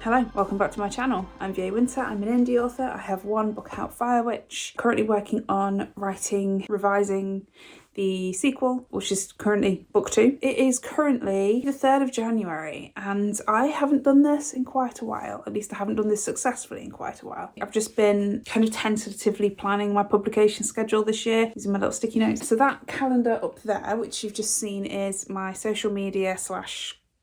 Hello, welcome back to my channel. I'm VA Winter, I'm an indie author. I have one book out, Firewitch. Currently working on revising the sequel, which is currently book 2. It is currently the 3rd of January and I haven't done this in quite a while. At least I haven't done this successfully in quite a while. I've just been kind of tentatively planning my publication schedule this year using my little sticky notes. So that calendar up there, which you've just seen, is my social media /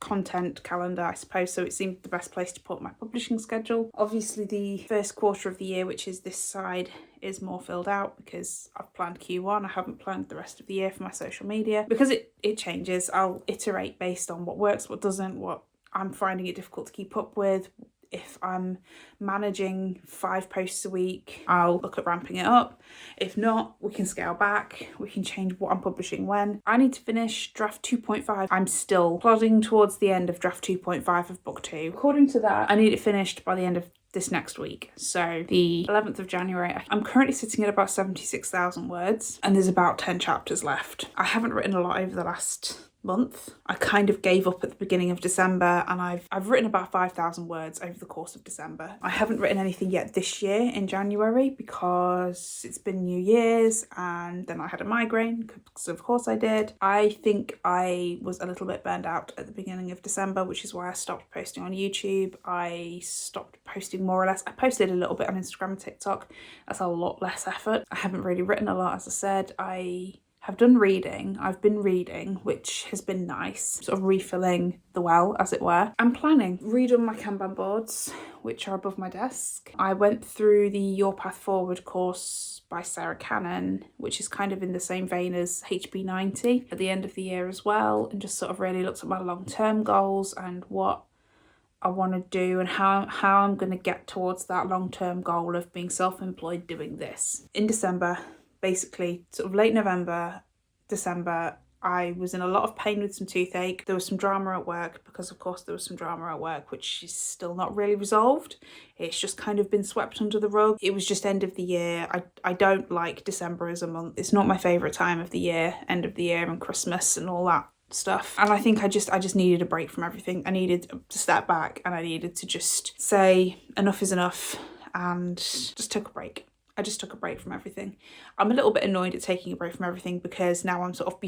content calendar, I suppose, so it seemed the best place to put my publishing schedule. Obviously the first quarter of the year, which is this side, is more filled out because I've planned Q1. I haven't planned the rest of the year for my social media because it changes. I'll iterate based on what works, what doesn't, what I'm finding it difficult to keep up with. If I'm managing 5 posts a week, I'll look at ramping it up. If not, we can scale back. We can change what I'm publishing when. I need to finish draft 2.5. I'm still plodding towards the end of draft 2.5 of book 2. According to that, I need it finished by the end of this next week. So the 11th of January, I'm currently sitting at about 76,000 words and there's about 10 chapters left. I haven't written a lot over the last month. I kind of gave up at the beginning of December and I've written about 5,000 words over the course of December. I haven't written anything yet this year in January because it's been New Year's and then I had a migraine, because of course I did. I think I was a little bit burned out at the beginning of December, which is why I stopped posting on YouTube. I stopped posting more or less. I posted a little bit on Instagram and TikTok. That's a lot less effort. I haven't really written a lot, as I said. I've done reading. I've been reading, which has been nice, sort of refilling the well, as it were. I'm planning. Redone my Kanban boards, which are above my desk. I went through the Your Path Forward course by Sarah Cannon, which is kind of in the same vein as HB90 at the end of the year as well, and just sort of really looked at my long-term goals and what I want to do and how I'm going to get towards that long-term goal of being self-employed doing this. In December, basically sort of late November, December, I was in a lot of pain with some toothache. There was some drama at work because of course there was some drama at work, which is still not really resolved. It's just kind of been swept under the rug. It was just end of the year. I don't like December as a month. It's not my favourite time of the year, end of the year and Christmas and all that stuff. And I think I just needed a break from everything. I needed to step back and I needed to just say enough is enough and just took a break. I just took a break from everything. I'm a little bit annoyed at taking a break from everything because now I'm sort of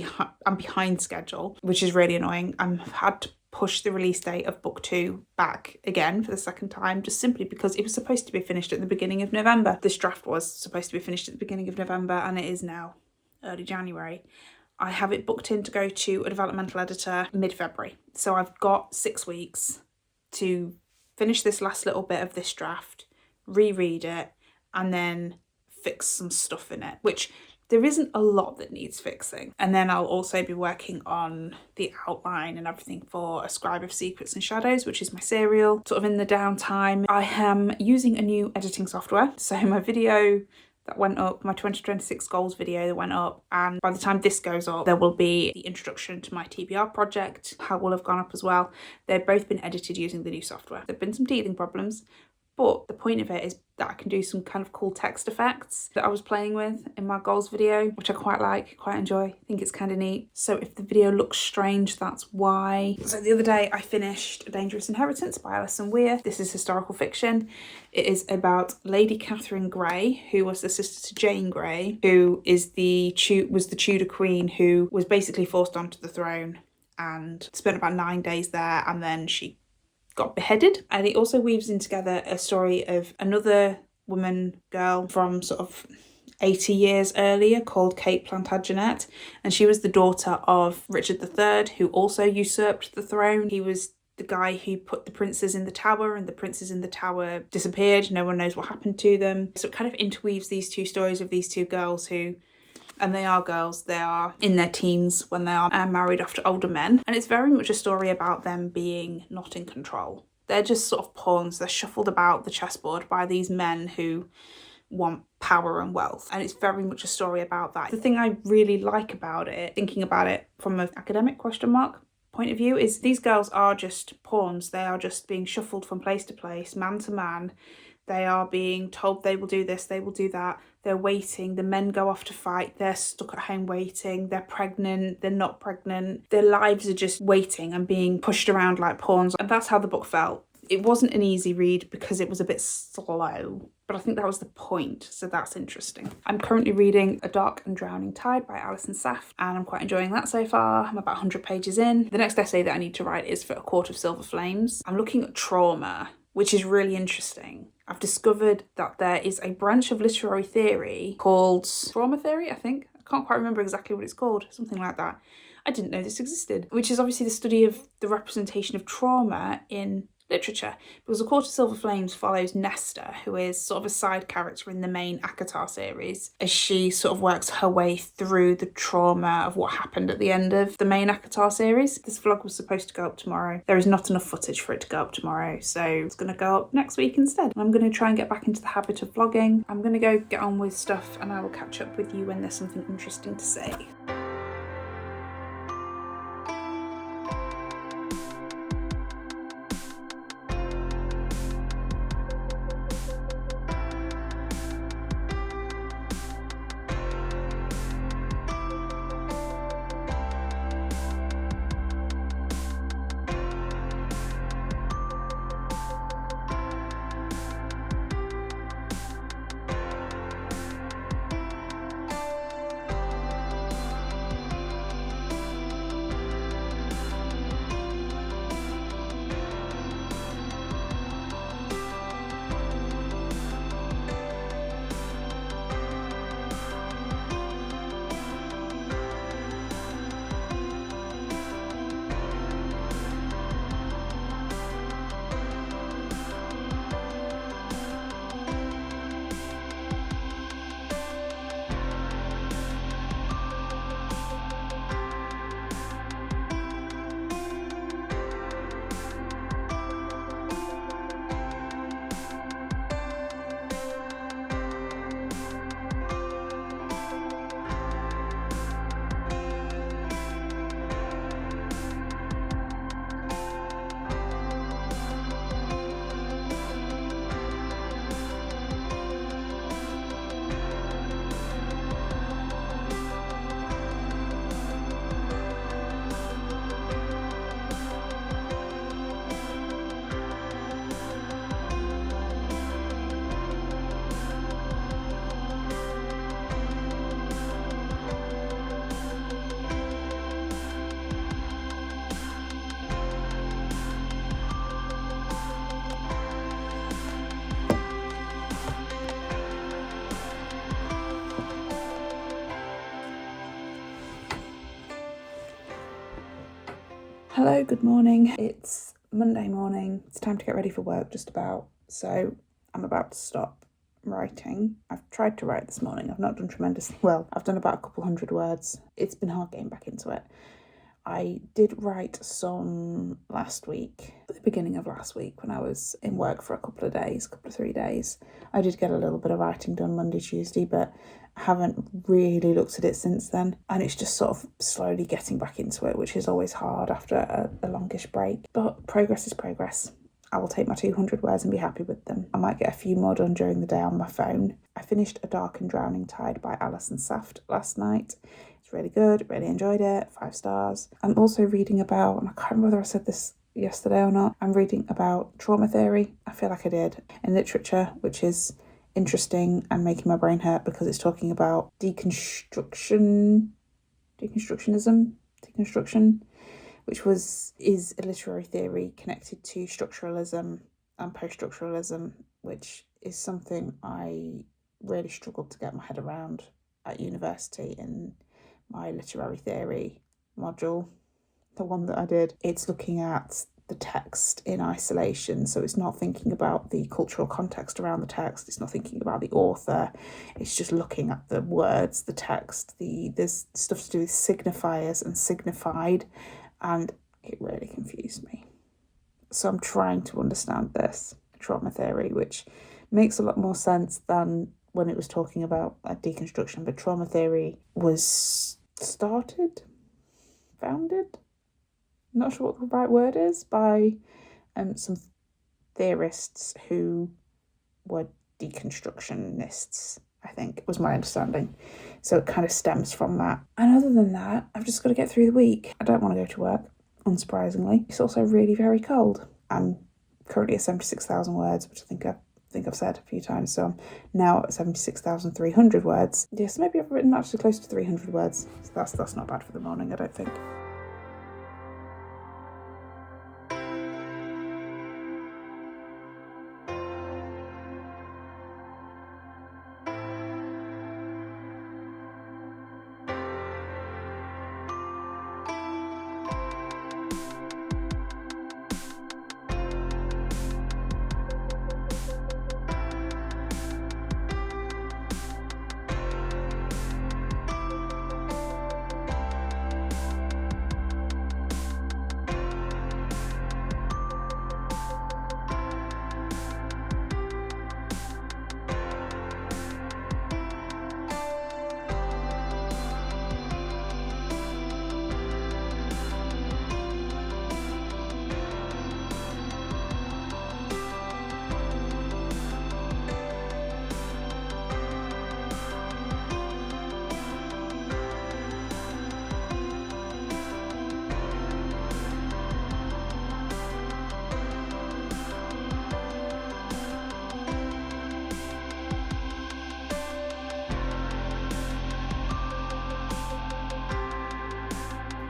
behind schedule, which is really annoying. I've had to push the release date of book 2 back again for the second time, just simply because it was supposed to be finished at the beginning of November. This draft was supposed to be finished at the beginning of November and it is now early January. I have it booked in to go to a developmental editor mid-February. So I've got 6 weeks to finish this last little bit of this draft, reread it, and then fix some stuff in it, which there isn't a lot that needs fixing. And then I'll also be working on the outline and everything for A Scribe of Secrets and Shadows, which is my serial. Sort of in the downtime, I am using a new editing software. So my video that went up, my 2026 goals video that went up, and by the time this goes up, there will be the introduction to my TBR project. That will have gone up as well. They've both been edited using the new software. There have been some teething problems, but the point of it is that I can do some kind of cool text effects that I was playing with in my goals video, which I quite like, quite enjoy. I think it's kind of neat. So if the video looks strange, that's why. So the other day I finished A Dangerous Inheritance by Alison Weir. This is historical fiction. It is about Lady Catherine Grey, who was the sister to Jane Grey, who is was the Tudor queen who was basically forced onto the throne and spent about 9 days there, and then she got beheaded. And it also weaves in together a story of another girl from sort of 80 years earlier called Kate Plantagenet, and she was the daughter of Richard III, who also usurped the throne. He was the guy who put the princes in the tower, and the princes in the tower disappeared. No one knows what happened to them. So it kind of interweaves these two stories of these two girls who, and they are girls, they are in their teens when they are married off to older men. And it's very much a story about them being not in control. They're just sort of pawns. They're shuffled about the chessboard by these men who want power and wealth. And it's very much a story about that. The thing I really like about it, thinking about it from an academic question mark point of view, is these girls are just pawns. They are just being shuffled from place to place, man to man. They are being told they will do this, they will do that. They're waiting. The men go off to fight. They're stuck at home waiting. They're pregnant. They're not pregnant. Their lives are just waiting and being pushed around like pawns. And that's how the book felt. It wasn't an easy read because it was a bit slow, but I think that was the point, so that's interesting. I'm currently reading A Dark and Drowning Tide by Alison Saft, and I'm quite enjoying that so far. I'm about 100 pages in. The next essay that I need to write is for A Quart of Silver Flames. I'm looking at trauma, which is really interesting. I've discovered that there is a branch of literary theory called trauma theory, I think. I can't quite remember exactly what it's called, something like that. I didn't know this existed, which is obviously the study of the representation of trauma in literature, because A Quart of Silver Flames follows Nesta, who is sort of a side character in the main ACOTAR series, as she sort of works her way through the trauma of what happened at the end of the main ACOTAR series. This vlog was supposed to go up tomorrow. There is not enough footage for it to go up tomorrow, so it's going to go up next week instead. I'm going to try and get back into the habit of vlogging. I'm going to go get on with stuff, and I will catch up with you when there's something interesting to say. Hello, good morning. It's Monday morning. It's time to get ready for work just about. So I'm about to stop writing. I've tried to write this morning. I've not done tremendously well. I've done about a couple hundred words. It's been hard getting back into it. I did write some last week, at the beginning of last week when I was in work for a couple of 3 days. I did get a little bit of writing done Monday, Tuesday, but I haven't really looked at it since then. And it's just sort of slowly getting back into it, which is always hard after a longish break. But progress is progress. I will take my 200 words and be happy with them. I might get a few more done during the day on my phone. I finished A Dark and Drowning Tide by Alison Saft last night. It's really good, really enjoyed it, 5 stars. I'm also reading about, and I can't remember whether I said this yesterday or not, I'm reading about trauma theory. I feel like I did, in literature, which is interesting and making my brain hurt because it's talking about deconstruction, which is a literary theory connected to structuralism and post-structuralism, which is something I really struggled to get my head around at university in my literary theory module, the one that I did. It's looking at the text in isolation, so it's not thinking about the cultural context around the text, it's not thinking about the author, it's just looking at the words, the text, there's stuff to do with signifiers and signified, and it really confused me. So I'm trying to understand this trauma theory, which makes a lot more sense than when it was talking about deconstruction, but trauma theory was founded, not sure what the right word is, by some theorists who were deconstructionists, I think was my understanding. So it kind of stems from that. And other than that, I've just got to get through the week. I don't want to go to work, unsurprisingly. It's also really very cold. I'm currently at 76,000 words, which I think I've said a few times. So I'm now at 76,300 words. Yes, maybe I've written actually close to 300 words. So that's not bad for the morning, I don't think.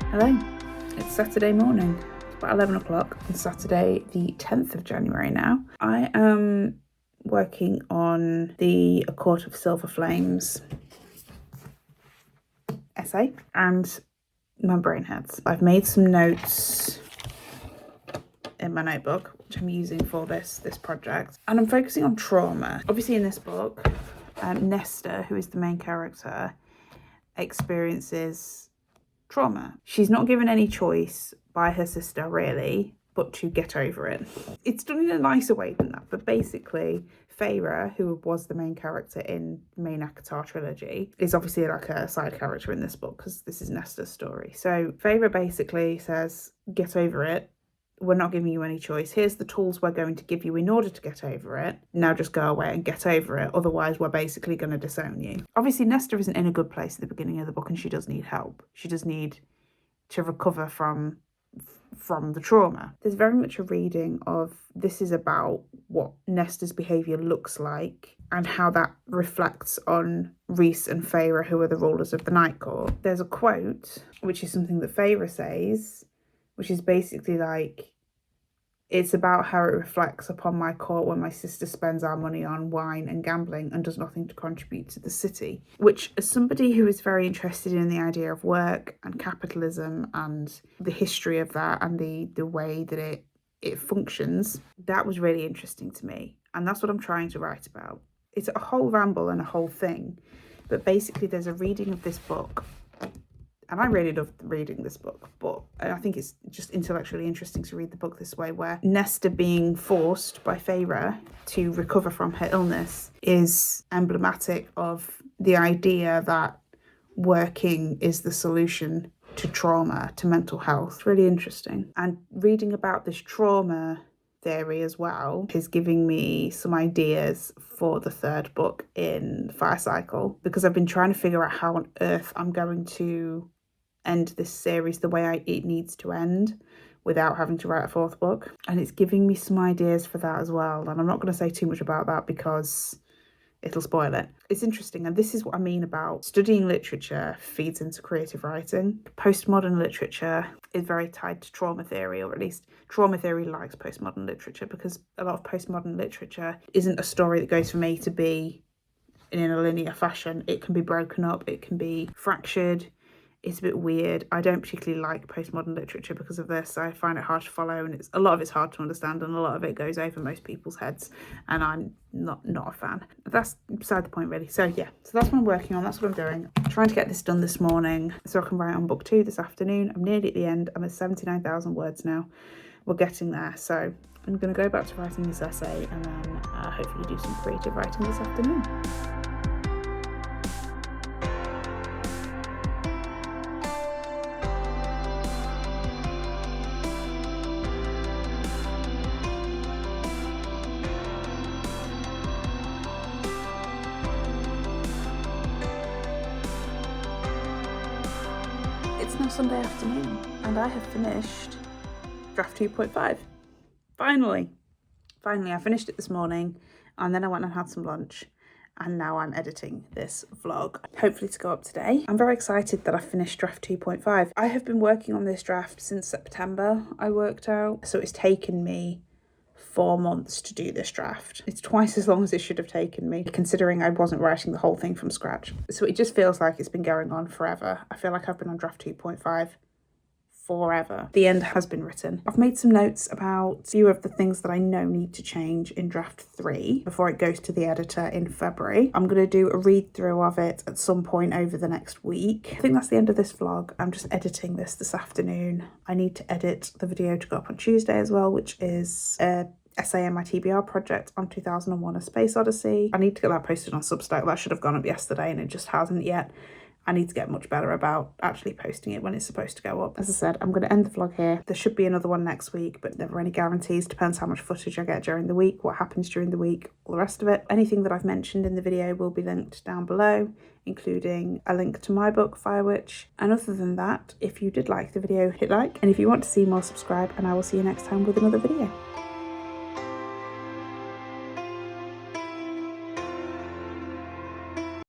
Hello, it's Saturday morning. It's about 11 o'clock on Saturday, the 10th of January now. I am working on the A Court of Silver Flames essay and my brain hurts. I've made some notes in my notebook, which I'm using for this project, and I'm focusing on trauma. Obviously in this book, Nesta, who is the main character, experiences trauma. She's not given any choice by her sister, really, but to get over it. It's done in a nicer way than that, but basically Feyre, who was the main character in the main ACOTAR trilogy, is obviously like a side character in this book because this is Nesta's story. So Feyre basically says, get over it. We're not giving you any choice. Here's the tools we're going to give you in order to get over it. Now just go away and get over it. Otherwise, we're basically going to disown you. Obviously, Nesta isn't in a good place at the beginning of the book and she does need help. She does need to recover from the trauma. There's very much a reading of this is about what Nesta's behaviour looks like and how that reflects on Rhys and Feyre, who are the rulers of the Night Court. There's a quote, which is something that Feyre says, which is basically like, it's about how it reflects upon my court when my sister spends our money on wine and gambling and does nothing to contribute to the city. Which, as somebody who is very interested in the idea of work and capitalism and the history of that and the way that it functions, that was really interesting to me. And that's what I'm trying to write about. It's a whole ramble and a whole thing. But basically there's a reading of this book. And I really loved reading this book, but I think it's just intellectually interesting to read the book this way, where Nesta being forced by Feyre to recover from her illness is emblematic of the idea that working is the solution to trauma, to mental health. It's really interesting. And reading about this trauma theory as well is giving me some ideas for the third book in Fire Cycle, because I've been trying to figure out how on earth I'm going to end this series the way it needs to end without having to write a fourth book. And it's giving me some ideas for that as well. And I'm not going to say too much about that because it'll spoil it. It's interesting. And this is what I mean about studying literature feeds into creative writing. Postmodern literature is very tied to trauma theory, or at least trauma theory likes postmodern literature, because a lot of postmodern literature isn't a story that goes from A to B in a linear fashion. It can be broken up. It can be fractured. It's a bit weird. I don't particularly like postmodern literature because of this. I find it hard to follow, and a lot of it's hard to understand, and a lot of it goes over most people's heads, and I'm not a fan. But that's beside the point, really. So yeah, so that's what I'm working on. That's what I'm doing. I'm trying to get this done this morning so I can write on book 2 this afternoon. I'm nearly at the end. I'm at 79,000 words now. We're getting there. So I'm going to go back to writing this essay and then hopefully do some creative writing this afternoon. It's now Sunday afternoon and I have finished draft 2.5. Finally. Finally, I finished it this morning and then I went and had some lunch. And now I'm editing this vlog, hopefully to go up today. I'm very excited that I finished draft 2.5. I have been working on this draft since September, I worked out. So it's taken me 4 months to do this draft. It's twice as long as it should have taken me, considering I wasn't writing the whole thing from scratch. So it just feels like it's been going on forever. I feel like I've been on draft 2.5 forever. The end has been written. I've made some notes about a few of the things that I know need to change in draft 3 before it goes to the editor in February. I'm going to do a read through of it at some point over the next week. I think that's the end of this vlog. I'm just editing this afternoon. I need to edit the video to go up on Tuesday as well, which is a essay in my TBR project on 2001: A Space Odyssey. I need to get that posted on Substack. That should have gone up yesterday and it just hasn't yet. I need to get much better about actually posting it when it's supposed to go up. As I said, I'm going to end the vlog here. There should be another one next week, but never any guarantees. Depends how much footage I get during the week, what happens during the week, all the rest of it. Anything that I've mentioned in the video will be linked down below, including a link to my book, Fire Witch. And other than that, if you did like the video, hit like. And if you want to see more, subscribe, and I will see you next time with another video.